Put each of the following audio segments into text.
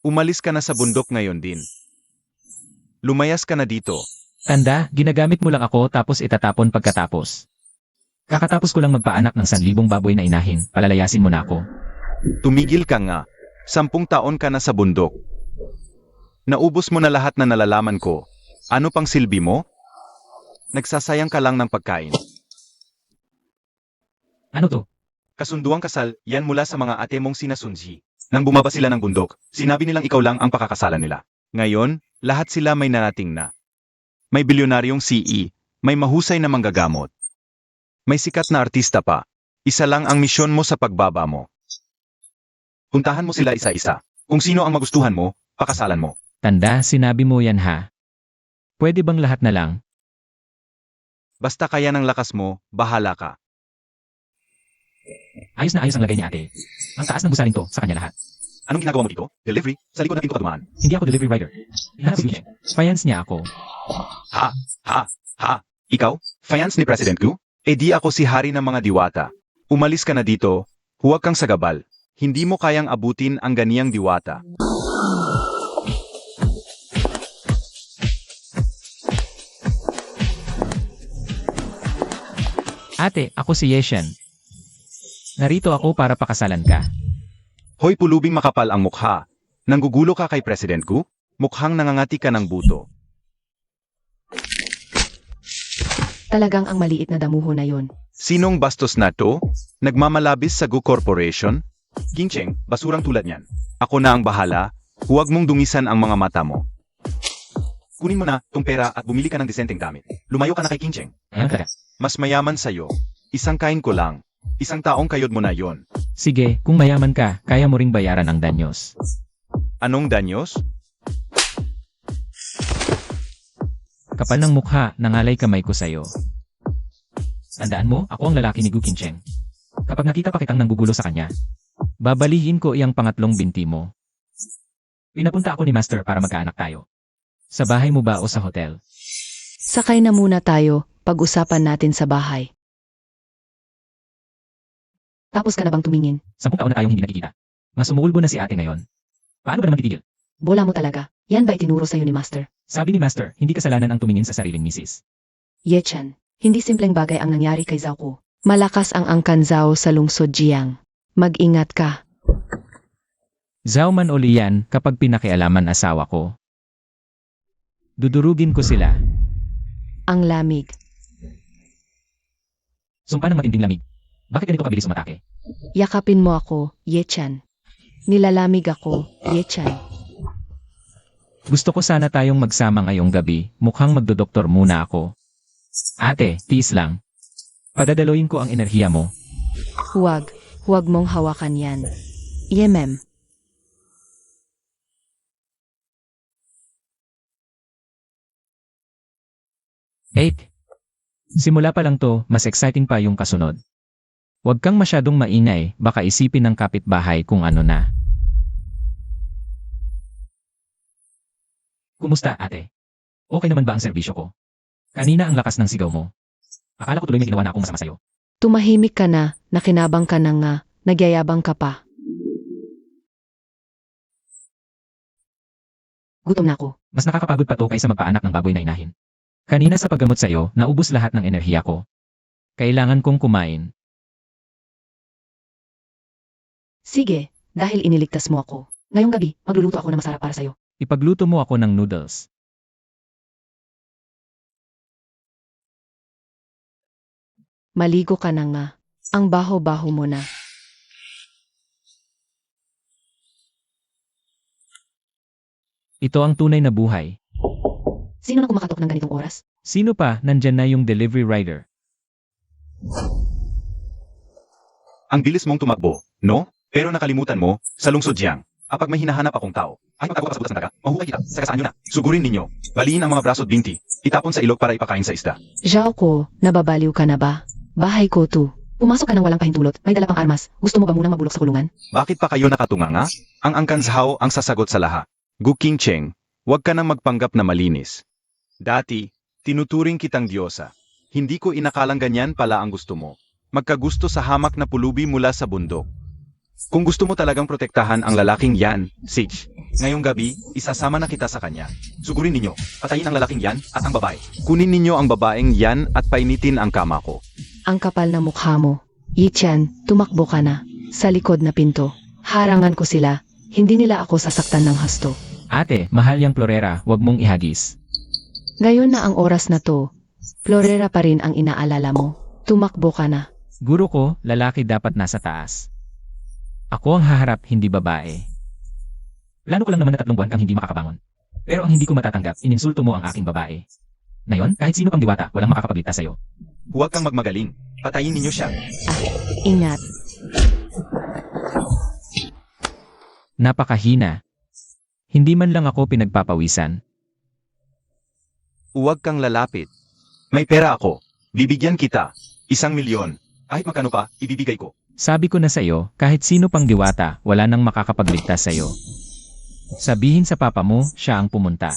Umalis ka na sa bundok ngayon din. Lumayas ka na dito. Tanda, ginagamit mo lang ako tapos itatapon pagkatapos. Kakatapos ko lang magpaanak ng 1,000 baboy na inahin, palalayasin mo na ako. Tumigil ka nga. 10 taon ka na sa bundok. Naubos mo na lahat na nalalaman ko. Ano pang silbi mo? Nagsasayang ka lang ng pagkain. Ano to? Kasunduang kasal, yan mula sa mga ate mong sina Sunji. Nang bumaba sila ng bundok, sinabi nilang ikaw lang ang pakakasalan nila. Ngayon, lahat sila may narating na. May bilyonaryong CE, may mahusay na manggagamot. May sikat na artista pa. Isa lang ang misyon mo sa pagbaba mo. Puntahan mo sila isa-isa. Kung sino ang magustuhan mo, pakasalan mo. Tanda, sinabi mo yan ha. Pwede bang lahat na lang? Basta kaya ng lakas mo, bahala ka. Ayos na ayos ang lagay ni ate. Ang taas ng gusaling to sa kanya lahat. Anong ginagawa mo dito? Delivery? Sa likod ng pinto ka dumaan. Hindi ako delivery rider. Hanap si Gucci. Finance niya ako. Ha? Ikaw? Finance ni President Gu? Eh di ako si hari ng mga diwata. Umalis ka na dito, huwag kang sagabal. Hindi mo kayang abutin ang ganiyang diwata. Ate, ako si Yeshen. Narito ako para pakasalan ka. Hoy pulubing makapal ang mukha. Nanggugulo ka kay President Gu? Mukhang nangangati ka ng buto. Talagang ang maliit na damuho na yon. Sinong bastos na to? Nagmamalabis sa Gu Corporation? Gincheng, basurang tulad niyan. Ako na ang bahala, huwag mong dungisan ang mga mata mo. Kunin mo na tong pera at bumili ka ng disenteng gamit. Lumayo ka na kay Gincheng. Mas mayaman sa'yo. Isang kain ko lang. Isang taong kayod mo na yon. Sige, kung mayaman ka, kaya mo ring bayaran ang danyos. Anong danyos? Kapal ng mukha, nangalay kamay ko sa'yo. Tandaan mo, ako ang lalaki ni Gu Qingcheng. Kapag nakita pa kitang nanggugulo sa kanya, babalihin ko iyang pangatlong binti mo. Pinapunta ako ni Master para magkaanak tayo. Sa bahay mo ba o sa hotel? Sakay na muna tayo, pag-usapan natin sa bahay. Tapos ka na bang tumingin? 10 taon na tayong hindi nagkikita. Mas sumulbo na si ate ngayon. Paano ba naman titigil? Bola mo talaga. Yan ba itinuro sa'yo ni Master? Sabi ni Master, hindi kasalanan ang tumingin sa sariling misis. Yechan, hindi simpleng bagay ang nangyari kay Zhao Ko. Malakas ang angkan Zhao sa lungsod Jiang. Mag-ingat ka. Zhao man o Lian kapag pinakialaman asawa ko. Dudurugin ko sila. Ang lamig. Sumpa ng matinding lamig. Bakit ganito kabilis umatake? Yakapin mo ako, Yechan. Nilalamig ako, Yechan. Gusto ko sana tayong magsama ngayong gabi, mukhang magdodoktor muna ako. Ate, tiis lang. Padadaloyin ko ang enerhiya mo. Huwag mong hawakan yan. Yemem. Simula pa lang to, mas exciting pa yung kasunod. Huwag kang masyadong maingay, baka isipin ng kapitbahay kung ano na. Kumusta, ate? Okay naman ba ang serbisyo ko? Kanina ang lakas ng sigaw mo. Akala ko tuloy may ginawa na akong masama sa'yo. Tumahimik ka na, nakinabang ka na nga, nagyayabang ka pa. Gutom na ako. Mas nakakapagod pa to kaysa magpaanak ng baboy na inahin. Kanina sa paggamot sa'yo, naubos lahat ng enerhiya ko. Kailangan kong kumain. Sige, dahil iniligtas mo ako. Ngayong gabi, magluluto ako na masarap para sa'yo. Ipagluto mo ako ng noodles. Maligo ka na nga. Ang baho-baho mo na. Ito ang tunay na buhay. Sino na kumakatok ng ganitong oras? Sino pa, nandyan na yung delivery rider. Ang bilis mong tumakbo, no? Pero nakalimutan mo, sa lungsod Jiang, kapag may hinahanap akong tao, ay magtago ka sa butas ng daga, mahuhukay kita, saka saan nyo na. Sugurin ninyo, baliin ang mga braso at binti, itapon sa ilog para ipakain sa isda. Zhao Ko, nababaliw ka na ba? Bahay ko to. Pumasok ka ng walang pahintulot, may dala pang armas. Gusto mo ba munang mabulok sa kulungan? Bakit pa kayo nakatunganga? Ang angkan Zhao ang sasagot sa lahat. Gu Qingcheng, huwag ka nang magpanggap na malinis. Dati, tinuturing kitang diyosa. Hindi ko inakalang ganyan pala ang gusto mo. Magkagusto sa hamak na pulubi mula sa bundok. Kung gusto mo talagang protektahan ang lalaking yan, Sage, Ngayong gabi, isasama na kita sa kanya. Sugurin ninyo, patayin ang lalaking yan at ang babae. Kunin ninyo ang babaeng yan at painitin ang kama ko. Ang kapal na mukha mo. Yi-chan, tumakbo ka na. Sa likod na pinto. Harangan ko sila. Hindi nila ako sasaktan ng hasto. Ate, mahal yang Florera, wag mong ihagis. Ngayon na ang oras na to. Florera pa rin ang inaalala mo. Tumakbo ka na. Guro ko, lalaki dapat nasa taas. Ako ang haharap, hindi babae. Plano ko lang naman na 3 buwan kang hindi makakabangon. Pero ang hindi ko matatanggap, ininsulto mo ang aking babae. Ngayon, kahit sino pang diwata, walang makakapagligtas sa'yo. Huwag kang magmagaling. Patayin ninyo siya. Ingat. Napakahina. Hindi man lang ako pinagpapawisan. Huwag kang lalapit. May pera ako. Bibigyan kita. 1,000,000. Kahit magkano pa, ibibigay ko. Sabi ko na sa'yo, kahit sino pang diwata, wala nang makakapagligtas sa'yo. Sabihin sa papa mo, siya ang pumunta.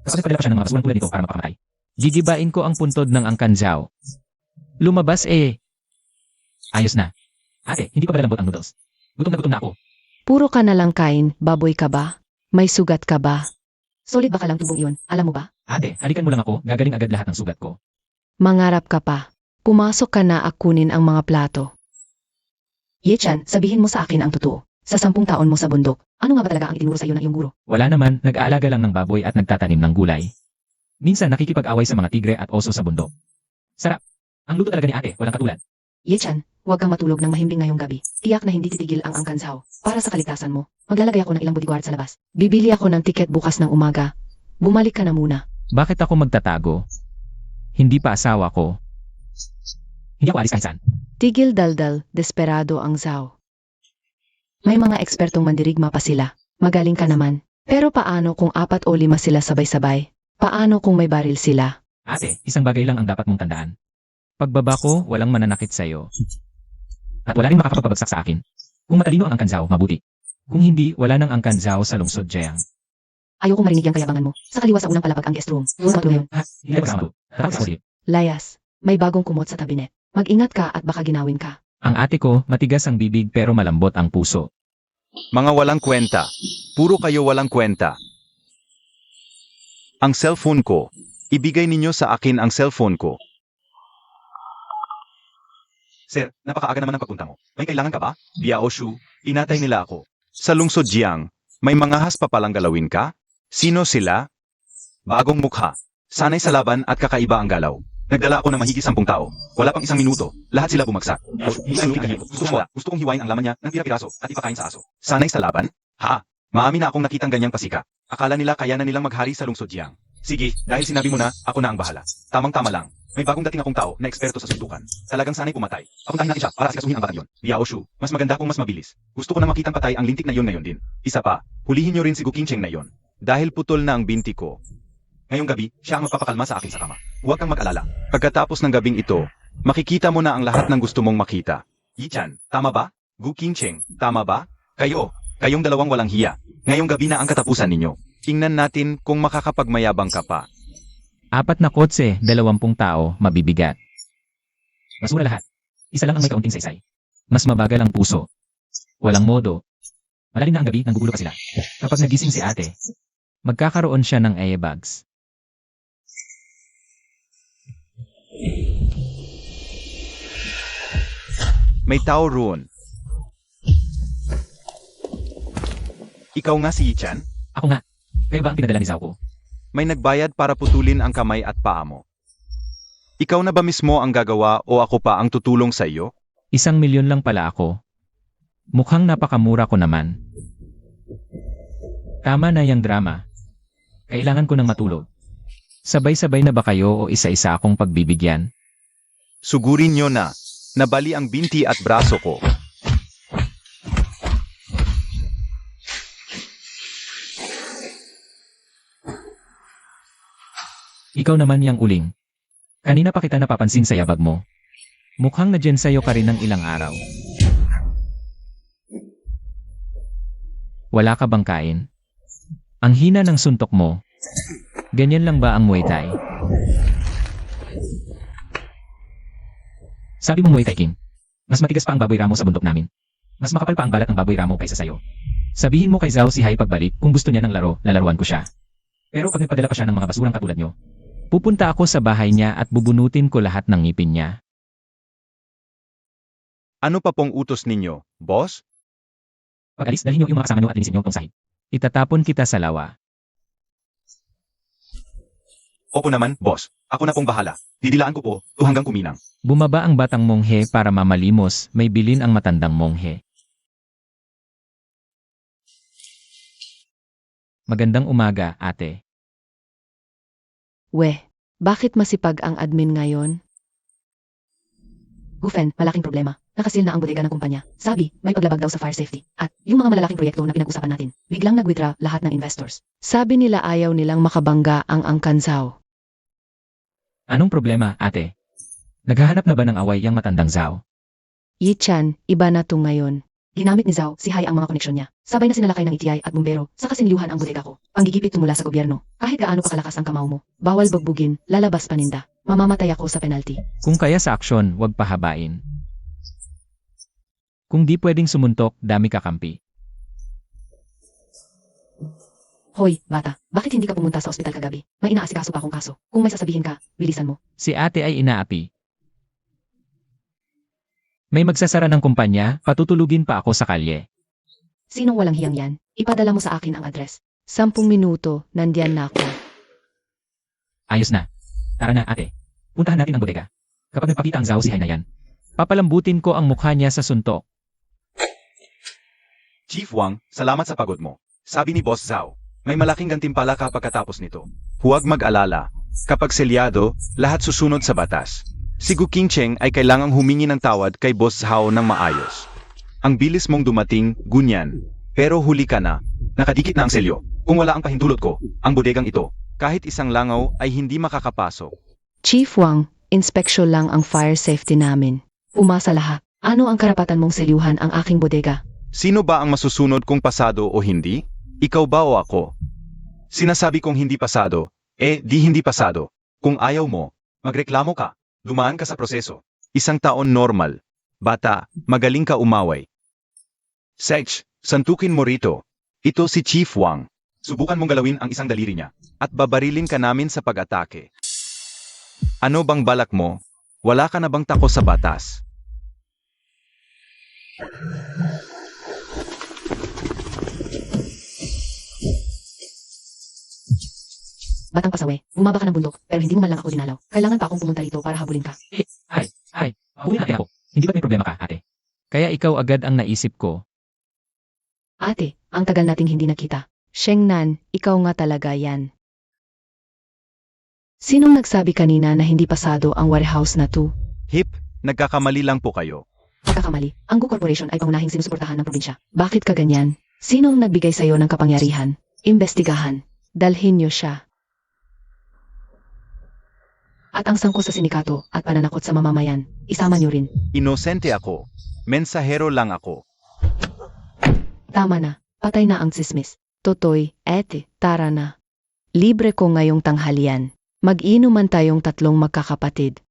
Kapag nagpadala pa siya ng mga basurang tulad nito para mapakamatay. Gigibain ko ang puntod ng Angkan Zhao. Lumabas eh. Ayos na. Ate, hindi pa ba lalambot ang noodles? Gutom na ako. Puro ka na lang kain, baboy ka ba? May sugat ka ba? Solid ba ka lang tubong iyon, alam mo ba? Ate, halikan mo lang ako, gagaling agad lahat ng sugat ko. Mangarap ka pa. Pumasok ka na akunin ang mga plato. Ye-chan, sabihin mo sa akin ang totoo. Sa 10 taon mo sa bundok, ano nga ba talaga ang itinuro sa iyo ng iyong guro? Wala naman, nag-aalaga lang ng baboy at nagtatanim ng gulay. Minsan nakikipag-away sa mga tigre at oso sa bundok. Sarap. Ang luto talaga ni ate, walang katulad. Ye-chan, huwag kang matulog ng mahimbing ngayong gabi. Tiyak na hindi titigil ang Angkan Zhao. Para sa kaligtasan mo, maglalagay ako ng ilang bodyguard sa labas. Bibili ako ng tiket bukas ng umaga. Bumalik ka na muna. Bakit ako magtatago? Hindi pa asawa ko. Hindi ako alis kahit saan. Tigil daldal, desperado ang Zhao. May mga ekspertong mandirigma pa sila. Magaling ka naman. Pero paano kung 4 o 5 sila sabay-sabay? Paano kung may baril sila? Ate, isang bagay lang ang dapat mong tandaan. Pagbaba ko, walang mananakit sa'yo. At wala rin makakapagpabagsak sa akin. Kung matalino ang Angkan Zhao, mabuti. Kung hindi, wala nang Angkan Zhao sa lungsod Jiang. Ayoko marinig yung kayabangan mo. Sa kaliwa sa unang palapag ang guest room. Doon ako ngayon. Ha? Hindi ako kasama. Tatawag ako sige. Layas, may bagong kumot sa tabinet. Mag-ingat ka at baka ginawin ka. Ang ate ko, matigas ang bibig pero malambot ang puso. Mga walang kwenta. Puro kayo walang kwenta. Ang cellphone ko. Ibigay ninyo sa akin ang cellphone ko. Sir, napakaaga naman ang pagpunta mo. May kailangan ka ba? Biao Shu, inatay nila ako. Sa lungsod Jiang, may mga has pa palang galawin ka? Sino sila? Bagong mukha. Sanay sa laban at kakaiba ang galaw. Nagdala ako ng mahigit 10 tao. Wala pang 1 minuto. Lahat sila bumagsak. Gusto kong hiwain ang laman niya ng pira-piraso at ipakain sa aso. Sanay sa laban? Ha? Maamin na akong nakitang ganyang pasika. Akala nila kaya na nilang maghari sa lungsod Jiang. Sige, dahil sinabi mo na, ako na ang bahala. Tamang-tama lang. May bagong dating akong tao na eksperto sa suntukan. Talagang sanay pumatay. Papuntahin natin siya para asikasuhin ang batang yon. Liao Shu, mas maganda kung mas mabilis. Gusto ko na makitang patay ang lintik na yon ngayon din. Isa pa, hulihin niyo rin si Gu Qingcheng na yon. Dahil putol na ang binti ko. Ngayong gabi, siya ang magpapakalma sa akin sa kama. Huwag kang mag-alala. Pagkatapos ng gabing ito, makikita mo na ang lahat ng gusto mong makita. Yi-chan, tama ba? Gu Qingcheng, tama ba? Kayong dalawang walang hiya. Ngayong gabi na ang katapusan ninyo. Tingnan natin kung makakapagmayabang ka pa. 4 na kotse, 20 tao, mabibigat. Basura lahat. Isa lang ang may kaunting saysay. Mas mabagal ang puso. Walang modo. Malalim na ang gabi, nanggugulo pa sila. Kapag nagising si ate, magkakaroon siya ng airbags. May tao roon. Ikaw nga si Yi-chan? Ako nga. Kaya ba ang pinadala ni Zhao ko? May nagbayad para putulin ang kamay at paa mo. Ikaw na ba mismo ang gagawa o ako pa ang tutulong sa iyo? 1,000,000 lang pala ako. Mukhang napakamura ko naman. Tama na yung drama. Kailangan ko ng matulog. Sabay-sabay na ba kayo o isa-isa akong pagbibigyan? Sugurin nyo na. Nabali ang binti at braso ko. Ikaw naman yang uling. Kanina pa kita napapansin sa yabag mo. Mukhang nadyan sa'yo ka rin ng ilang araw. Wala ka bang kain? Ang hina ng suntok mo. Ganyan lang ba ang Muay Thai? Sabi mo Muay Thai King. Mas matigas pa ang baboy ramo sa bundok namin. Mas makapal pa ang balat ng baboy ramo kaysa sa'yo. Sabihin mo kay Zhao si Hai pagbalik kung gusto niya ng laro, lalaruan ko siya. Pero pag nagpadala pa siya ng mga basurang katulad nyo, pupunta ako sa bahay niya at bubunutin ko lahat ng ngipin niya. Ano pa pong utos ninyo, boss? Pag alis, dalhin niyo yung mga kasama niyo at linisin niyo tong sahig. Itatapon kita sa lawa. Opo naman, boss. Ako na pong bahala. Didilaan ko po, hanggang kuminang. Bumaba ang batang monghe para mamalimos, may bilin ang matandang monghe. Magandang umaga, ate. Weh, bakit masipag ang admin ngayon? Gufen, malaking problema. Nakasil na ang bodega ng kumpanya. Sabi, may paglabag daw sa fire safety. At yung mga malalaking proyekto na pinag-usapan natin, biglang nag-withdraw lahat ng investors. Sabi nila ayaw nilang makabangga ang Angkansaw. Anong problema, ate? Naghahanap na ba ng away yang matandang Zhao? Yichan, iba na to ngayon. Ginamit ni Zhao, si Hai ang mga koneksyon niya. Sabay na sinalakay ng ETI at bumbero, saka sinilihan ang bodega ko. Panggigipit mula sa gobyerno. Kahit gaano pa kalakas ang kamao mo, bawal bugbugin, lalabas paninda. Mamamatay ako sa penalty. Kung kaya sa aksyon, wag pahabain. Kung di pwedeng sumuntok, dami kakampi. Hoy, bata, bakit hindi ka pumunta sa ospital kagabi? May inaasikaso pa akong kaso. Kung may sasabihin ka, bilisan mo. Si ate ay inaapi. May magsasara ng kumpanya, patutulugin pa ako sa kalye. Sinong walang hiyang yan? Ipadala mo sa akin ang address. 10 minuto, nandiyan na ako. Ayos na. Tara na, ate. Puntahan natin ang bodega. Kapag nagpakita ang Zhao si Hai na yan, papalambutin ko ang mukha niya sa suntok. Chief Wang, salamat sa pagod mo. Sabi ni Boss Zhao, may malaking gantimpala ka pagkatapos nito. Huwag mag-alala. Kapag selyado, lahat susunod sa batas. Si Gu Qingcheng ay kailangang humingi ng tawad kay Boss Zhao ng maayos. Ang bilis mong dumating, Gunyan. Pero huli ka na. Nakadikit na ang selyo. Kung wala ang pahintulot ko, ang bodegang ito, kahit isang langaw ay hindi makakapasok. Chief Wang, inspeksyon lang ang fire safety namin. Umasa lahat. Ano ang karapatan mong selyuhan ang aking bodega? Sino ba ang masusunod kung pasado o hindi? Ikaw ba o ako? Sinasabi kong hindi pasado, di hindi pasado. Kung ayaw mo, magreklamo ka. Dumaan ka sa proseso. 1 taon normal. Bata, magaling ka umaway. Sech, santukin mo rito. Ito si Chief Wang. Subukan mong galawin ang isang daliri niya, at babarilin ka namin sa pag-atake. Ano bang balak mo? Wala ka na bang takot sa batas? Batang pasawe, bumaba ka ng bundok, pero hindi mo man lang ako dinalaw. Kailangan pa akong pumunta rito para habulin ka. Hai, huli natin ako. Hindi ba may problema ka, ate? Kaya ikaw agad ang naisip ko. Ate, ang tagal nating hindi nakita. Shengnan, ikaw nga talaga yan. Sinong nagsabi kanina na hindi pasado ang warehouse na to? Hip, nagkakamali lang po kayo. Pagkakamali, ang Gu Corporation ay pangunahing sinusuportahan ng probinsya. Bakit ka ganyan? Sinong nagbigay sa'yo ng kapangyarihan? Imbestigahan. Dalhin niyo siya. At ang sangkot sa sindikato at pananakot sa mamamayan, isama niyo rin. Inosente ako. Mensahero lang ako. Tama na, patay na ang tsismis. Totoy, ete, tara na. Libre ko ngayong tanghalian. Mag-inuman tayong 3 magkakapatid.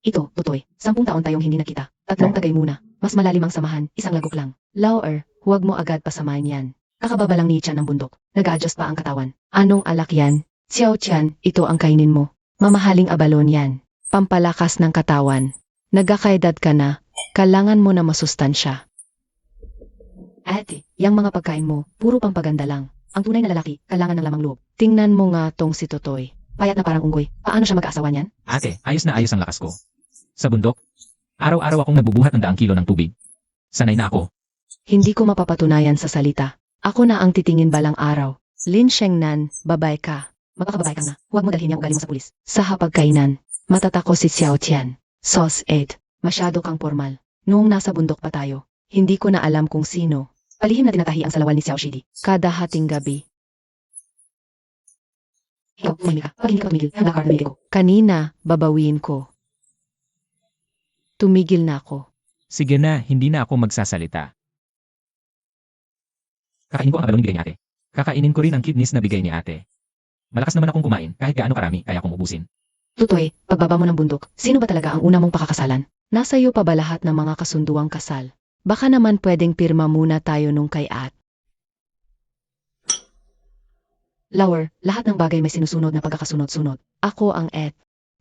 Ito, Totoy, 10 taon tayong hindi nakita. 3 tagay muna. Mas malalim ang samahan, 1 lagok lang. Lauer, huwag mo agad pasamahin yan. Kakababa lang ni Chan ng bundok. Nag-adjust pa ang katawan. Anong alak yan? Xiao Chan, ito ang kainin mo. Mamahaling abalon yan. Pampalakas ng katawan. Nagkakaedad ka na. Kailangan mo na masustansya. Ate, yang mga pagkain mo, puro pampaganda lang. Ang tunay na lalaki, kailangan ng lamang loob. Tingnan mo nga tong si Totoy. Payat na parang unggoy. Paano siya mag-aasawa niyan? Ate, ayos na ayos ang lakas ko. Sa bundok, araw-araw akong nagbubuhat ng 100 kilo ng tubig. Sanay na ako. Hindi ko mapapatunayan sa salita. Ako na ang titingin balang araw. Lin Shengnan, babay ka. Magpakababay ka na. Huwag mo dalhin yung ugali mo sa pulis. Sa hapagkainan, matatako si Xiao Tian. Sauce Ed, masyado kang formal. Noong nasa bundok pa tayo, hindi ko na alam kung sino. Palihim na tinatahi ang salawal ni Xiao Shidi. Kada hating gabi. Ikaw, umahimik ka. Pag hindi ka tumigil, ang lakar na ko. Kanina, babawiin ko. Tumigil na ako. Sige na, hindi na ako magsasalita. Kakainin ko ang abalong bigay ni ate. Kakainin ko rin ang kidneys na bigay ni ate. Malakas naman akong kumain, kahit gaano karami, kaya kong ubusin. Tutoy, pagbaba mo ng bundok, sino ba talaga ang una mong pakakasalan? Nasa iyo pa ba lahat ng mga kasunduang kasal? Baka naman pwedeng pirma muna tayo nung kay At. Lower, lahat ng bagay may sinusunod na pagkakasunod-sunod. Ako ang Et.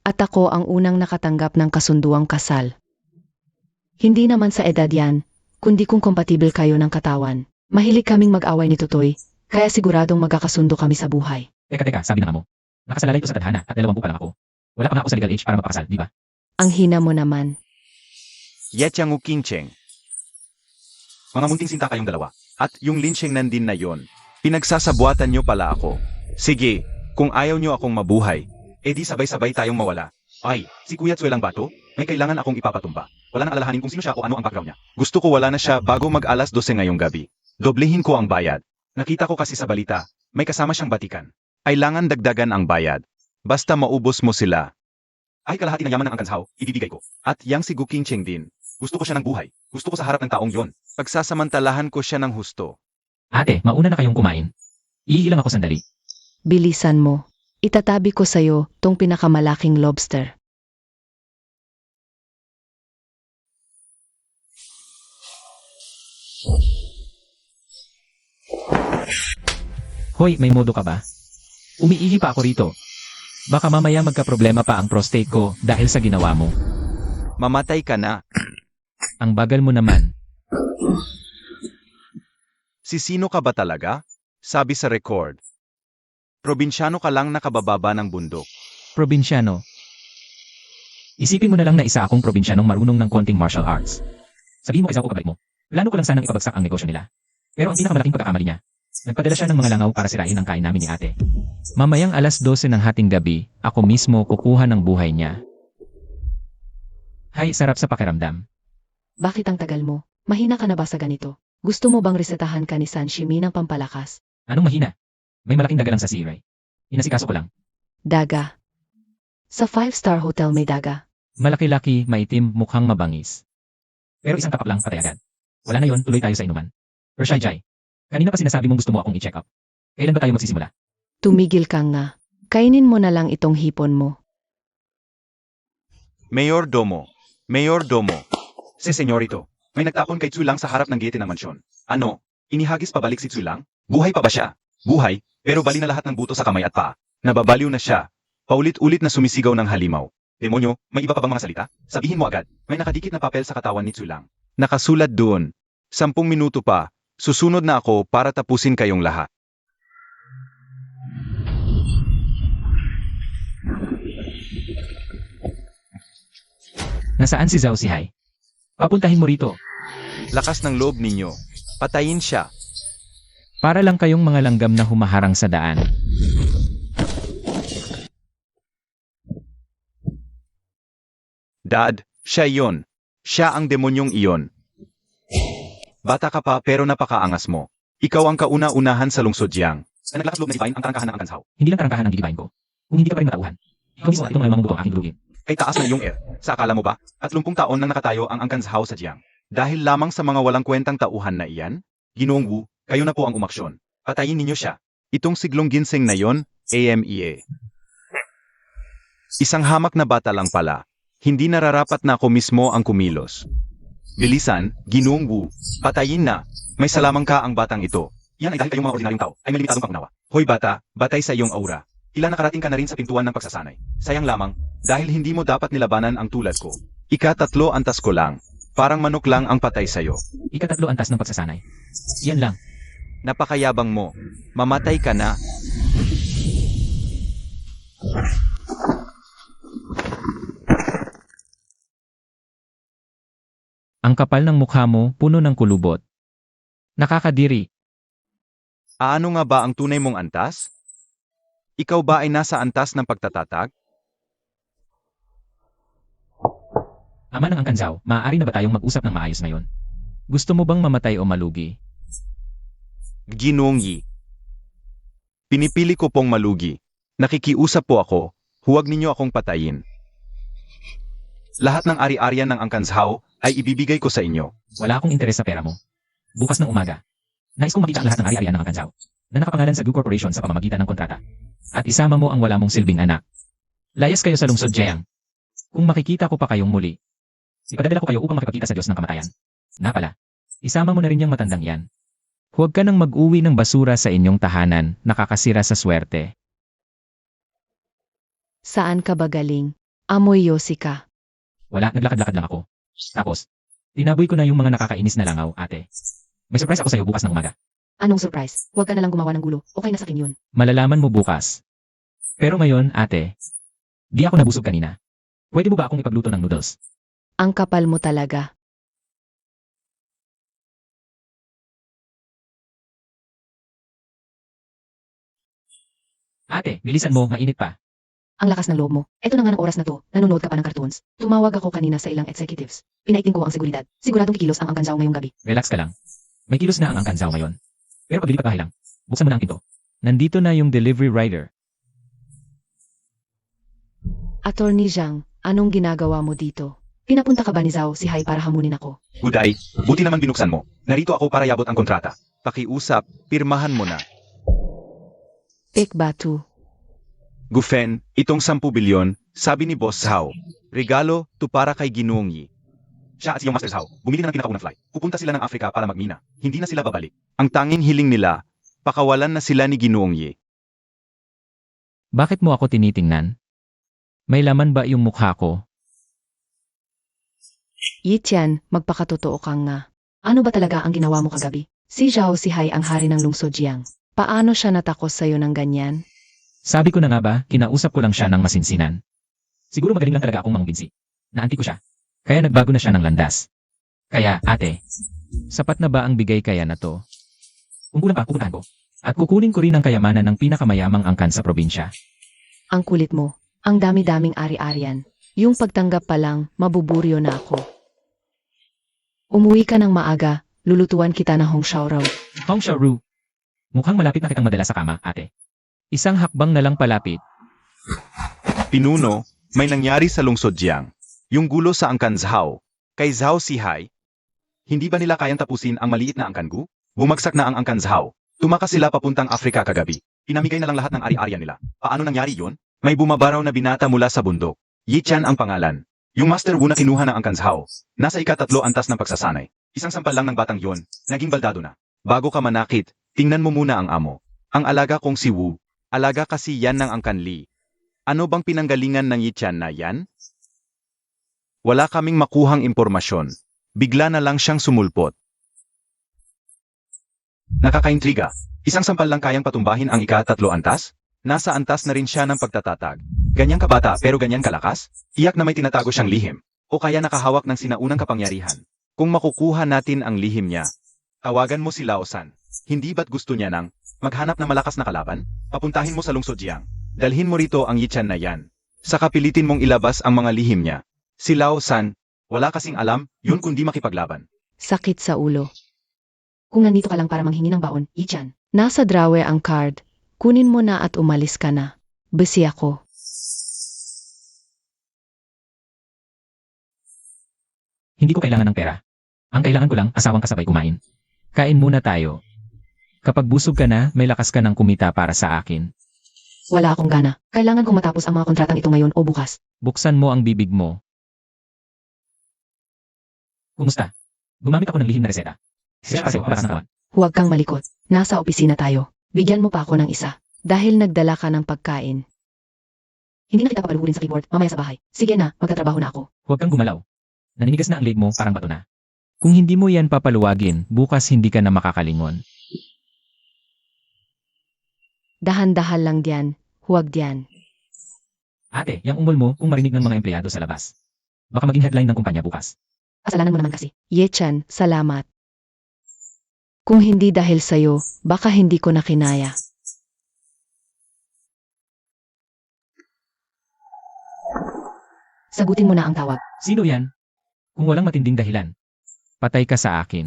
At ako ang unang nakatanggap ng kasunduang kasal. Hindi naman sa edad yan, kundi kung kompatible kayo ng katawan. Mahilig kaming mag-away ni Tutoy, kaya siguradong magkakasundo kami sa buhay. Teka, sabi na nga mo. Nakasalalay ko sa tadhana at 2 buwan pa lang ako. Wala pa nga ako sa legal age para mapakasal, di ba? Ang hina mo naman. Yetyang ukincheng. Mga munting sinta kayong dalawa. At yung lynching nandin na yon. Pinagsasabuatan nyo pala ako. Sige, kung ayaw nyo akong mabuhay, edi sabay-sabay tayong mawala. Ay, si Kuya Tsuelang Bato, may kailangan akong ipapatumba. Wala nang alalahanin kung sino siya o ano ang background niya. Gusto ko wala na siya bago mag-alas 12 ngayong gabi. Doblehin ko ang bayad. Nakita ko kasi sa balita, may kasama siyang batikan. Kailangan dagdagan ang bayad. Basta maubos mo sila. Ay kalahati ng yaman ng Angkanshao, ibibigay ko. At yang si Gu Qingcheng din. Gusto ko siya ng buhay. Gusto ko sa harap ng taong yon. Pagsasamantalahan ko siya ng husto. Ate, mauna na kayong kumain. Iilang ako sandali. Bilisan mo. Itatabi ko sa'yo tong pinakamalaking lobster. Hoy, may modo ka ba? Umiihi pa ako rito. Baka mamaya magka-problema pa ang prostate ko dahil sa ginawa mo. Mamatay ka na. Ang bagal mo naman. Si sino ka ba talaga? Sabi sa record. Probinsyano ka lang nakabababa ng bundok. Probinsyano. Isipin mo na lang na isa akong probinsyanong marunong ng konting martial arts. Sabihin mo kay Zhao o kabalik mo, plano ko lang sanang ipabagsak ang negosyo nila. Pero ang pinakamalaking pagkakamali niya, nagpadala siya ng mga langaw para sirain ang kain namin ni ate. Mamayang alas 12 ng hating gabi, ako mismo kukuha ng buhay niya. Hay, sarap sa pakiramdam. Bakit ang tagal mo? Mahina ka na ba sa ganito? Gusto mo bang resetahan ka ni Sanshimi ng pampalakas? Anong mahina? May malaking daga lang sa Sea-Ray. Inasikaso ko lang. Daga. Sa 5-star hotel may daga. Malaki-laki, maitim, mukhang mabangis. Pero isang tapak lang, patay agad. Wala na yon, tuloy tayo sa inuman. Roshai Jai, kanina pa sinasabi mong gusto mo akong i-check up. Kailan ba tayo magsisimula? Tumigil ka nga. Kainin mo na lang itong hipon mo. Mayor Domo. Si senyorito, may nagtapon kay Tsulang sa harap ng gate ng mansyon. Ano? Inihagis pabalik si Tsulang? Buhay pa ba siya? Buhay, pero bali na lahat ng buto sa kamay at paa. Nababaliw na siya. Paulit-ulit na sumisigaw ng halimaw. Demonyo, may iba pa bang mga salita? Sabihin mo agad. May nakadikit na papel sa katawan ni Tsulang. Nakasulat doon. 10 minuto pa. Susunod na ako para tapusin kayong lahat. Nasaan si Zhao Sihai? Papuntahin mo rito. Lakas ng loob ninyo. Patayin siya. Para lang kayong mga langgam na humaharang sa daan. Dad, siya iyon. Siya ang demonyong iyon. Bata ka pa pero napakaangas mo. Ikaw ang kauna-unahan sa lungsod Jiang. Na naglakas loob na ibahin ang karangkahan ng Angkanshao. Hindi lang karangkahan ang gigibahin ko. Kung hindi ka pa rin matauhan. Ikaw mismo at itong malamang buto ang aking durugin. Kay taas na iyong sa akala mo ba? 30 taon nang nakatayo ang Angkanshao sa Jiang. Dahil lamang sa mga walang kwentang tauhan na iyan? Ginoong Wu, kayo na po ang umaksyon. Patayin ninyo siya. Itong siglong ginseng na yon, AMEA. Isang hamak na bata lang pala. Hindi nararapat na ako mismo ang kumilos. Bilisan, Ginoong Wu, patayin na. May salamang ka ang batang ito. Yan ay dahil kayong mga ordinaryong tao ay may limitadong pangunawa. Hoy bata, batay sa iyong aura. Ilan nakarating ka na rin sa pintuan ng pagsasanay. Sayang lamang, dahil hindi mo dapat nilabanan ang tulad ko. Ika-3 antas ko lang. Parang manok lang ang patay sa'yo. Ika-3 antas ng pagsasanay. Yan lang. Napakayabang mo. Mamatay ka na. Ang kapal ng mukha mo, puno ng kulubot. Nakakadiri. Ano nga ba ang tunay mong antas? Ikaw ba ay nasa antas ng pagtatatag? Ama ng Angkanshao, maaari na ba tayong mag-usap ng maayos ngayon? Gusto mo bang mamatay o malugi? Ginoong Yi. Pinipili ko pong malugi. Nakikiusap po ako, huwag ninyo akong patayin. Lahat ng ari-arian ng Angkanshao ay ibibigay ko sa inyo. Wala akong interes sa pera mo. Bukas ng umaga, nais kong makita ang lahat ng ari-arian ng Angkanshao na nakapangalan sa Gu Corporation sa pamamagitan ng kontrata. At isama mo ang wala mong silbing anak. Layas kayo sa lungsod, Jiang. Kung makikita ko pa kayong muli, ipadadala ko kayo upang makipagkita sa Diyos ng kamatayan. Na pala, isama mo na rin yung matandang yan. Huwag ka nang mag-uwi ng basura sa inyong tahanan, nakakasira sa swerte. Saan ka ba galing? Amoy yosi ka. Wala, naglakad-lakad lang ako. Tapos, tinaboy ko na yung mga nakakainis na langaw, ate. May surprise ako sa'yo bukas ng umaga. Anong surprise? Huwag ka na lang gumawa ng gulo. Okay na sa akin yun. Malalaman mo bukas. Pero ngayon, ate, di ako nabusog kanina. Pwede mo ba akong ipagluto ng noodles? Ang kapal mo talaga. Ate, bilisan mo, mainit pa. Ang lakas ng loob mo. Eto na nga ng oras na to, nanonood ka pa ng cartoons. Tumawag ako kanina sa ilang executives. Pinaitin ko ang seguridad. Siguradong kikilos ang Angkanzao ngayong gabi. Relax ka lang. May kilos na ang Angkanzao ngayon. Pero paglilipat bahay lang, buksan mo na ang pinto. Nandito na yung delivery rider. Attorney Zhang, anong ginagawa mo dito? Pinapunta ka ba ni Zhao si Hai para hamunin ako? Uday, buti naman binuksan mo. Narito ako para yabot ang kontrata. Pakiusap, pirmahan mo na. Pek Batu. Gufen, itong 10 bilyon, sabi ni Boss Zhao. Regalo, to para kay Ginoong Yi. Siya at si yung Master Zhao, bumili na ng pinakaunang flight. Pupunta sila ng Afrika para magmina. Hindi na sila babalik. Ang tanging hiling nila, pakawalan na sila ni Ginoong Yi. Bakit mo ako tinitingnan? May laman ba yung mukha ko? Yitian, magpakatotoo kang nga. Ano ba talaga ang ginawa mo kagabi? Si Zhao si Hai ang hari ng lungsod Jiang. Paano siya natakos sa'yo ng ganyan? Sabi ko na nga ba, kinausap ko lang siya ng masinsinan. Siguro magaling lang talaga akong mangbinsi. Naanti ko siya. Kaya nagbago na siya ng landas. Kaya, ate, sapat na ba ang bigay kaya na to? Kung kulang pa, pupuntahan ko. At kukunin ko rin ang kayamanan ng pinakamayamang angkan sa probinsya. Ang kulit mo. Ang dami-daming ari-arian. Yung pagtanggap pa lang, mabuburyo na ako. Umuwi ka ng maaga, lulutuan kita ng Hong Shao Rao. Hong Xiaoru, mukhang malapit na kitang madala sa kama, ate. Isang hakbang na lang palapit. Pinuno, may nangyari sa lungsod Jiang. Yung gulo sa Angkanzao. Kay Zhao si Hai. Hindi ba nila kayang tapusin ang maliit na Angkangu? Bumagsak na ang Angkanzao. Tumakas sila papuntang Afrika kagabi. Pinamigay na lang lahat ng ari-arian nila. Paano nangyari yun? May bumabaraw na binata mula sa bundok. Yichan ang pangalan. Yung Master Wu na kinuha ng Angkanzao. Nasa ika-3 antas ng pagsasanay. Isang sampal lang ng batang yon, naging baldado na. Bago ka manakit, tingnan mo muna ang amo. Ang alaga kong si Wu. Alaga kasi yan ng Angkan Li. Ano bang pinanggalingan ng Yichan na yan? Wala kaming makuhang impormasyon. Bigla na lang siyang sumulpot. Nakakaintriga. Isang sampal lang kayang patumbahin ang ika-3 antas? Nasa antas na rin siya ng pagtatatag. Ganyan kabata pero ganyan kalakas? Iyak na may tinatago siyang lihim. O kaya nakahawak ng sinaunang kapangyarihan. Kung makukuha natin ang lihim niya, tawagan mo si Laosan. Hindi ba't gusto niya nang maghanap ng malakas na kalaban? Papuntahin mo sa lungsod Jiang. Dalhin mo rito ang Yichan na yan. Saka pilitin mong ilabas ang mga lihim niya. Si Laosan, wala kasing alam, yun kundi makipaglaban. Sakit sa ulo. Kung nandito ka lang para manghingi ng baon, Yichan. Nasa drawer ang card. Kunin mo na at umalis ka na. Busy ako. Hindi ko kailangan ng pera. Ang kailangan ko lang, asawang kasabay kumain. Kain muna tayo. Kapag busog ka na, may lakas ka ng kumita para sa akin. Wala akong gana. Kailangan kong matapos ang mga kontratang ito ngayon o bukas. Buksan mo ang bibig mo. Kumusta? Gumamit ako ng lihim na reseta. Siya kasi wala ka ng kawan. Huwag kang malikot. Nasa opisina tayo. Bigyan mo pa ako ng isa. Dahil nagdala ka ng pagkain. Hindi na kita papaluhurin sa keyboard, mamaya sa bahay. Sige na, magtatrabaho na ako. Huwag kang gumalaw. Naninigas na ang leg mo, parang bato na. Kung hindi mo yan papaluwagin, bukas hindi ka na makakalingon. Dahan-dahan lang diyan. Huwag diyan. Ate, yung umol mo kung marinig ng mga empleyado sa labas. Baka maging headline ng kumpanya bukas. Kasalanan mo naman kasi. Yechan, salamat. Kung hindi dahil sa'yo, baka hindi ko na kinaya. Sagutin mo na ang tawag. Sino yan? Kung walang matinding dahilan. Patay ka sa akin.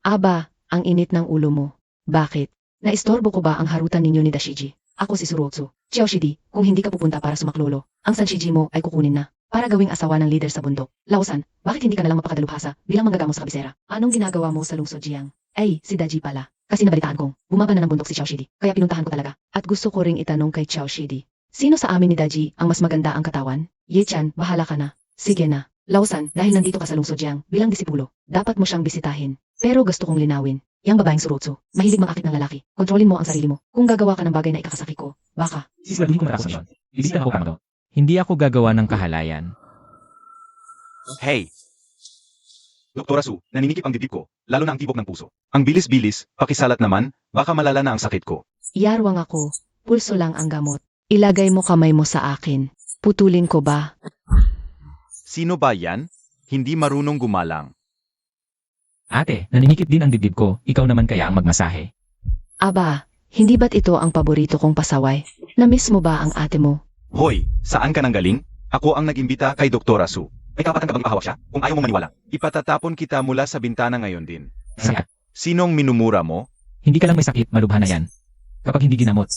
Aba, ang init ng ulo mo. Bakit? Naistorbo ko ba ang harutan ninyo ni Dashiji? Ako si Surotsu. Xiaoshidi, kung hindi ka pupunta para sumaklolo, ang Sanshiji mo ay kukunin na. Para gawing asawa ng leader sa bundok. Laosan, bakit hindi ka nalang mapakadalubhasa bilang manggagamo sa kabisera? Anong ginagawa mo sa lungsod Jiang? Ay, si Daji pala. Kasi nabalitaan kong, bumaba na ng bundok si Xiaoshidi. Kaya pinuntahan ko talaga. At gusto ko ring itanong kay Xiaoshidi. Sino sa amin ni Daji ang mas maganda ang katawan? Ye-chan, bahala ka na. Sige na. Lausan, dahil nandito ka sa lungsod yang, bilang disipulo, dapat mo siyang bisitahin. Pero gusto kong linawin. Yang babaeng surutso, mahilig mangakit ng lalaki. Kontrolin mo ang sarili mo. Kung gagawa ka ng bagay na ikakasakit ko, baka. Sisiguraduhin ko matapos na yun. Bibisita ako kamo. Hindi ako gagawa ng kahalayan. Hey! Doktora Su, naninikip ang dibdib ko, lalo na ang tibok ng puso. Ang bilis-bilis, pakisalat naman, baka malala na ang sakit ko. Yarwang ako, pulso lang ang gamot. Ilagay mo kamay mo sa akin. Putulin ko ba? Sino ba yan? Hindi marunong gumalang. Ate, naninikip din ang dibdib ko, ikaw naman kaya ang magmasahe. Aba, hindi ba't ito ang paborito kong pasaway? Namiss mo ba ang ate mo? Hoy, saan ka nang galing? Ako ang nag-imbita kay Doktora Su. May kapatan ka bang ipahawak siya? Kung ayaw mo maniwala, ipatatapon kita mula sa bintana ngayon din. Saya, Sinong minumura mo? hindi ka lang may sakit, malubha na yan. Kapag hindi ginamot.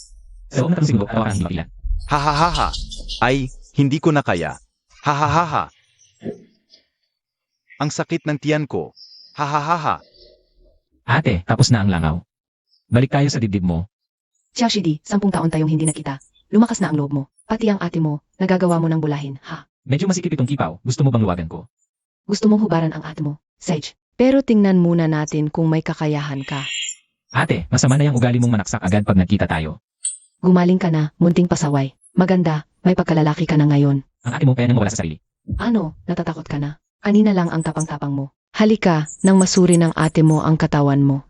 Sa loob na 3 segundo, tawa ka ng hindi mapilan. Hahaha. Ay, hindi ko na kaya. Hahaha. Ang sakit ng tiyan ko. Hahaha. Ate, tapos na ang langaw. Balik tayo sa dibdib mo. Xiaoshidi, 10 taon tayong hindi nakita. Lumakas na ang loob mo. Pati ang ate mo, nagagawa mo ng bulahin, ha? Medyo masikip itong kipaw, gusto mo bang luwagan ko? Gusto mong hubaran ang ate mo, Sage. Pero tingnan muna natin kung may kakayahan ka. Ate, masama na yung ugali mong manaksak agad pag nagkita tayo. Gumaling ka na, munting pasaway. Maganda, may pagkalalaki ka na ngayon. Ang ate mo kaya nang mawala sa sarili. Ano, natatakot ka na? Anina lang ang tapang-tapang mo. Halika, nang masuri ng ate mo ang katawan mo.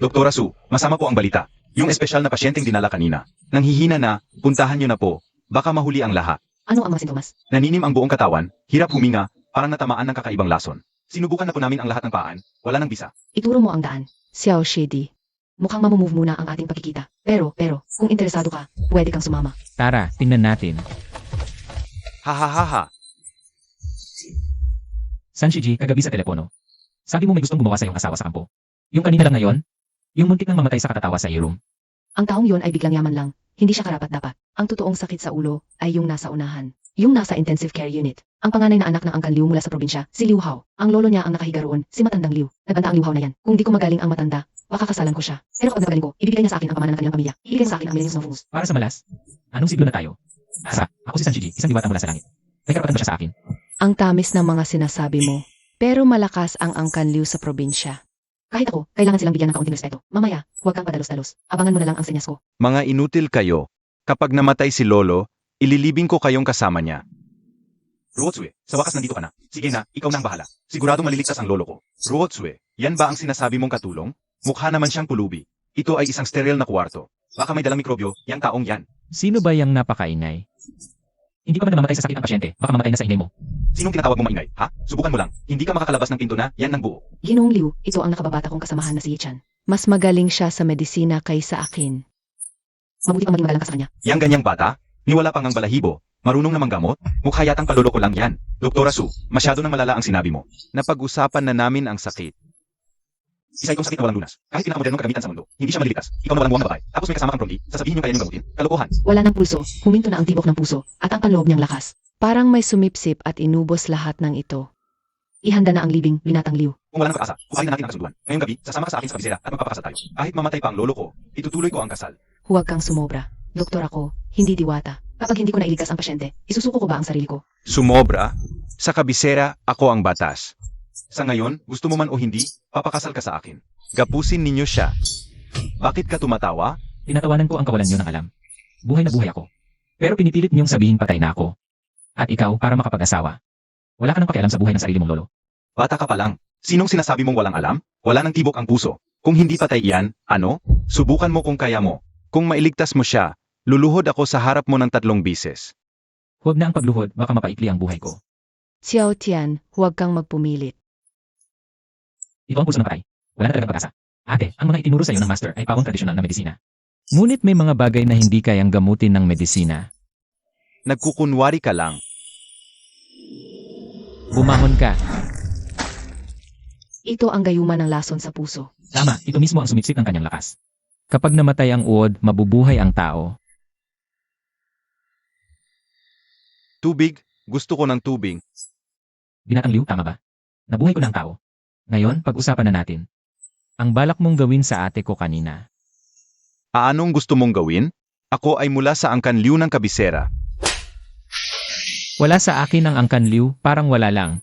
Doktora Su, masama po ang balita. Yung espesyal na pasyenteng dinala kanina. Nanghihina na, puntahan niyo na po. Baka mahuli ang lahat. Ano ang mga sintomas? Naninim ang buong katawan, hirap huminga, parang natamaan ng kakaibang lason. Sinubukan na po namin ang lahat ng paan, wala nang bisa. Ituro mo ang daan. Xiaoshidi. Mukhang mamumove muna ang ating pagkikita. Pero, kung interesado ka, pwede kang sumama. Tara, tingnan natin. Hahaha. Sanshiji, kagabi sa telepono. Sabi mo may gustong gumawa sa iyong asawa sa kampo. Yung kanina lang ngayon? Yung muntik nang mamatay sa katatawa sa room. Ang taong yon ay biglang yaman lang. Hindi siya karapat-dapat. Ang totoong sakit sa ulo ay yung nasa unahan. Yung nasa intensive care unit. Ang panganay na anak ng Angkan Liu mula sa probinsya, si Liu Hao. Ang lolo niya ang nakahiga roon, si matandang Liu. Naganda ang Liu Hao na yan. Kung di ko magaling ang matanda, pakakasalan ko siya. Pero kapag nagaling ko, ibibigay niya sa akin ang pamana ng kanilang pamilya. Ibibigay niya sa akin ang millions ng fungus. Para sa malas? Anong siglo na tayo? Ako si Sanshiji, isang diwata mula sa langit. May karapatan ba siya sa akin? Ang tamis ng mga sinasabi mo. Pero malakas ang Angkan Liu sa probinsya. Kahit ako, kailangan silang bigyan ng kaunting respeto. Mamaya, huwag kang padalos-dalos. Abangan mo na lang ang senyas ko. Mga inutil kayo. Kapag namatay si Lolo, ililibing ko kayong kasama niya. Ruotsue, sa wakas nandito ka na. Sige na, ikaw nang bahala. Sigurado maliligtas ang lolo ko. Ruotsue, yan ba ang sinasabi mong katulong? Mukha naman siyang pulubi. Ito ay isang sterile na kwarto. Baka may dalang mikrobyo, yang taong yan. Sino ba yung napakaingay? Hindi pa ba namamatay sa sakit ang pasyente? Baka mamatay na sa ingay mo. Sinong tinatawag mo maingay, ha? Subukan mo lang. Hindi ka makakalabas ng pinto na, yan ng buo. Ginoong Liu, ito ang nakababata kong kasamahan na si Yichan. Mas magaling siya sa medisina kaysa akin. Mabuti pang maging magalang ka sa kanya. Yang ganyang bata, niwala pang ang balahibo, marunong namang gamot, mukha yatang paluloko lang yan. Doktora Su, masyado nang malala ang sinabi mo. Napag-usapan na namin ang sakit. Isa itong sakit na walang lunas. Kahit pinakamodernong kagamitan sa mundo, hindi siya malilitas. Ikaw na walang buwang na babae. Tapos may kasama kang pronti, sasabihin niyo kaya niyong gamutin. Kalokohan. Wala ng pulso, huminto na ang tibok ng puso, at ang panloob niyang lakas. Parang may sumipsip at inubos lahat ng ito. Ihanda na ang libing, binatang Liu. Kung walang pag-asa, kuhain na natin ang kasunduan. Ngayong gabi, sasama ka sa akin sa kabisera at magpapakasal tayo. Kahit mamatay pa ang lolo ko, itutuloy ko ang kasal. Huwag kang sumobra. Doktor ako, hindi diwata. Kapag hindi ko nailigtas ang pasyente, isusuko ko ba ang sarili ko? Sumobra? Sa kabisera, ako ang batas. Sa ngayon, gusto mo man o hindi, papakasal ka sa akin. Gapusin ninyo siya. Bakit ka tumatawa? Tinatawanan ko ang kawalan niyo ng alam. Buhay na buhay ako. Pero pinipilit niyong sabihin patay na ako. At ikaw para makapag-asawa. Wala ka nang pakialam sa buhay ng sarili mong lolo. Bata ka pa lang. Sinong sinasabi mong walang alam? Wala nang tibok ang puso. Kung hindi patay iyan, ano? Subukan mo kung kaya mo. Kung mailigtas mo siya, luluhod ako sa harap mo ng 3 bises. Huwag na ang pagluhod, baka mapaikli ang buhay ko. Xiao Tian, huwag kang magpumilit. Ito ang puso ng patay. Wala na talagang pag-asa. Ate, ang mga itinuro sa iyo ng master ay pawang tradisyonal na medisina. Ngunit may mga bagay na hindi kayang gamutin ng medisina. Nagkukunwari ka lang. Bumangon ka. Ito ang gayuma ng lason sa puso. Tama, ito mismo ang sumipsip ng kanyang lakas. Kapag namatay ang uod, mabubuhay ang tao. Tubig, gusto ko ng tubig. Binatang Liu, tama ba? Nabuhay ko ng tao. Ngayon, pag-usapan na natin. Ang balak mong gawin sa ate ko kanina. Anong gusto mong gawin? Ako ay mula sa angkan Liu ng kabisera. Wala sa akin ang angkan Liu, parang wala lang.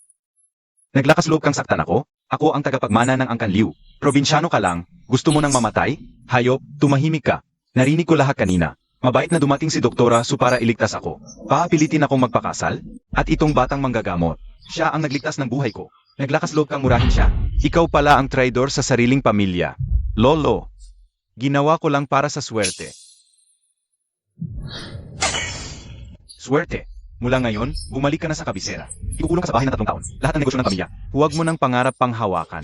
Naglakas loob kang saktan ako? Ako ang tagapagmana ng angkan Liu. Probinsyano ka lang, gusto mo nang mamatay? Hayop, tumahimik ka. Narinig ko lahat kanina. Mabait na dumating si Doktora Su para iligtas ako. Paapilitin akong magpakasal? At itong batang manggagamot. Siya ang nagligtas ng buhay ko. Naglakas loob kang murahin siya. Ikaw pala ang traidor sa sariling pamilya. Lolo, ginawa ko lang para sa swerte. Swerte. Mula ngayon, bumalik ka na sa kabisera. Ikukulong ka sa bahay ng 3 taon. Lahat ng negosyo ng pamilya. Huwag mo ng pangarap pang hawakan.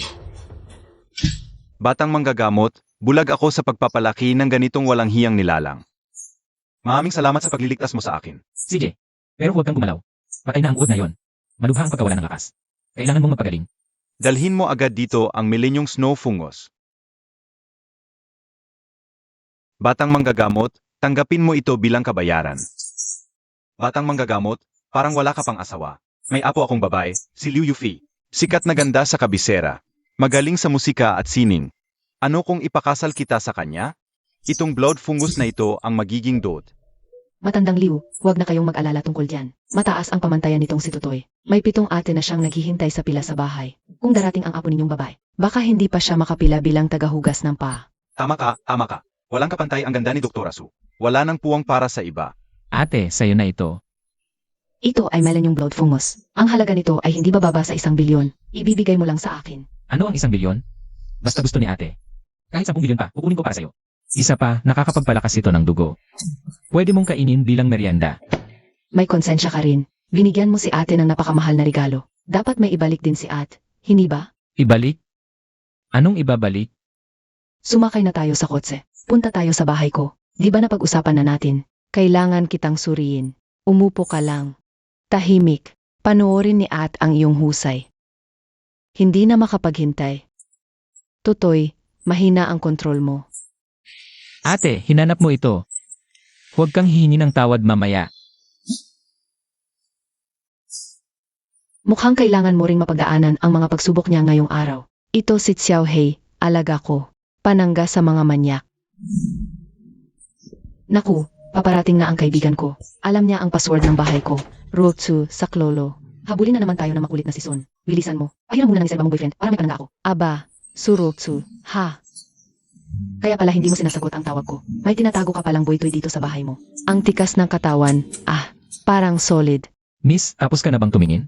Batang manggagamot, bulag ako sa pagpapalaki ng ganitong walang hiyang nilalang. Maraming salamat sa pagliligtas mo sa akin. CJ, pero huwag kang gumalaw. Patay na ang uod na yon. Malubha ang pagkawala ng lakas. Kailangan mong magpagaling. Dalhin mo agad dito ang milenyong snow fungus. Batang manggagamot, tanggapin mo ito bilang kabayaran. Batang manggagamot, parang wala ka pang asawa. May apo akong babae, si Liu Yufi. Sikat na ganda sa kabisera. Magaling sa musika at sining. Ano kung ipakasal kita sa kanya? Itong blood fungus na ito ang magiging dot. Matandang Liu, huwag na kayong mag-alala tungkol dyan. Mataas ang pamantayan nitong si Tutoy. May 7 ate na siyang naghihintay sa pila sa bahay. Kung darating ang apo ninyong babae, baka hindi pa siya makapila bilang tagahugas ng paa. Tama ka, ama ka. Walang kapantay ang ganda ni Doktora Su. Wala nang puwang para sa iba. Ate, sayo na ito. Ito ay melaning blood fungus. Ang halaga nito ay hindi bababa sa 1 bilyon. Ibibigay mo lang sa akin. Ano ang 1 bilyon? Basta gusto ni ate. Kahit 10 bilyon pa, kukunin ko para sayo. Isa pa, nakakapagpalakas ito ng dugo. Pwede mong kainin bilang merienda. May konsensya ka rin. Binigyan mo si ate ng napakamahal na regalo. Dapat may ibalik din si At. Hindi ba? Ibalik? Anong ibabalik? Sumakay na tayo sa kotse. Punta tayo sa bahay ko. Di ba napag-usapan na natin? Kailangan kitang suriin. Umupo ka lang. Tahimik. Panoorin ni At ang iyong husay. Hindi na makapaghintay. Tutoy, mahina ang kontrol mo. Ate, hinanap mo ito. Huwag kang hihingi ng tawad mamaya. Mukhang kailangan mo ring mapagdaanan ang mga pagsubok niya ngayong araw. Ito si Xiao Hei, alaga ko. Panangga sa mga manyak. Naku, paparating na ang kaibigan ko. Alam niya ang password ng bahay ko. Rotsu, Saklolo. Habulin na naman tayo na makulit na si Son. Bilisan mo. Pahiram muna ng isa ibang boyfriend para may panangga ako. Aba, Surotsu, ha. Kaya pala hindi mo sinasagot ang tawag ko. May tinatago ka palang boytoy dito sa bahay mo. Ang tikas ng katawan, parang solid. Miss, tapos ka na bang tumingin?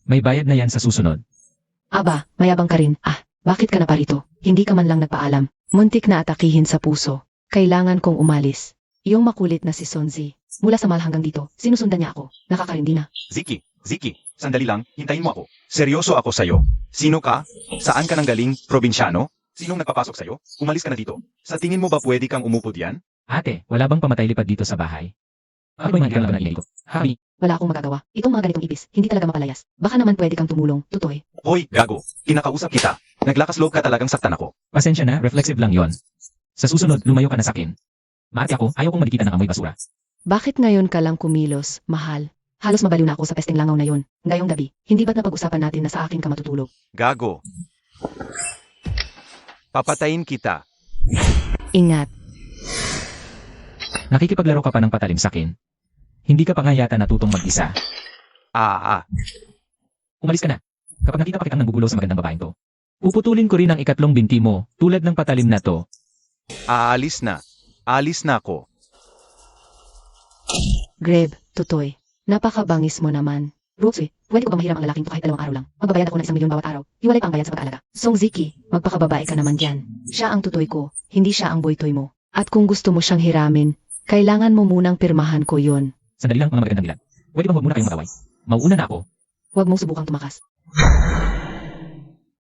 May bayad na yan sa susunod. Aba, mayabang ka rin. Bakit ka na parito? Hindi ka man lang nagpaalam. Muntik na atakihin sa puso. Kailangan kong umalis. Yung makulit na si Sonzi. Mula sa mal hanggang dito, sinusundan niya ako. Nakakarindi na. Ziki, sandali lang, hintayin mo ako. Seryoso ako sa'yo. Sino ka? Saan ka nang galing? Probinsyano? Sinong nagpapasok sa'yo? Umalis ka na dito. Sa tingin mo ba pwede kang umupo diyan? Ate, wala bang pamatay lipad dito sa bahay? Ano ba yung mga na ito? Habi, Wala akong magagawa. Itong mga ganitong ipis, hindi talaga mapalayas. Baka naman pwede kang tumulong, Tutoy. Hoy, gago. Kinakausap kita. Naglakas loob ka talagang saktan ako. pasensya na, reflexive lang yon. Sa susunod, lumayo ka na sa akin. Maati ako, ayaw kong magkita ng amoy basura. Bakit ngayon ka lang kumilos, mahal? Halos mabaliw na ako sa pesteng langaw na yon. Ngayong gabi, hindi ba't napag-usapan natin na sa akin ka matutulog? Gago. Papatayin kita. Ingat. Nakikipaglaro ka pa ng patalim sa akin. Hindi ka pa nga yata natutong mag-isa. Umalis ka na. Kapag nakita pa kitang nanggugulo sa magandang babaeng to, puputulin ko rin ang ikatlong binti mo, tulad ng patalim na to. Aalis na. Alis na ako. Greb, Tutoy. Napakabangis mo naman. Roxy, pwede ko bang mahiram ang lalaking to kahit 2 araw lang? Magbabayad ako ng 1 milyon bawat araw. Hiwalay pa ang bayad sa pag-aalaga. Song Ziki, magpakababae ka naman dyan. Siya ang tutoy ko, hindi siya ang boytoy mo. At kung gusto mo siyang hiramin, kailangan mo munang pirmahan ko yon. Sandali lang mga magandang dilag. Pwede bang huwag muna kayong mag-away? Mauuna na ako. Huwag mong subukang tumakas.